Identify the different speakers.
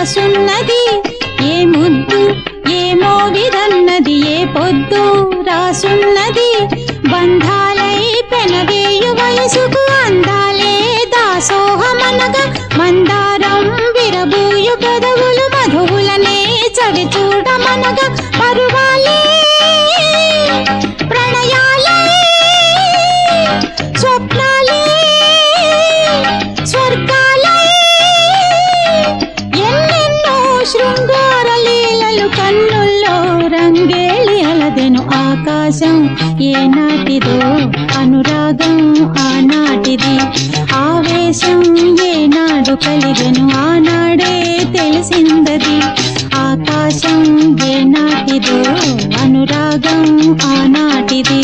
Speaker 1: రాసున్నది ఏ ముద్దు ఏమో విరన్నది ఏ పొద్దు రాసున్నది బంధాలై పెనవేయు వయసుకు అందాలే దాసోహమనగా మందారం విరబూయు పెదవులు మధువులనే చవి చూడమనగా పరువాలే ప్రణయాలే స్వప్నాలే స్వర్గాలే ఎన్నెన్నో శృంగార లీలలు కన్నుల్లో రంగేళి అలదెను ఆకాశం ఏనాటిదో అనురాగం ఆనాటిది ఆవేశం ఏనాడు కలిగెను ఆనాడే తెలిసిందది ఆకాశం ఏనాటిదో అనురాగం ఆనాటిది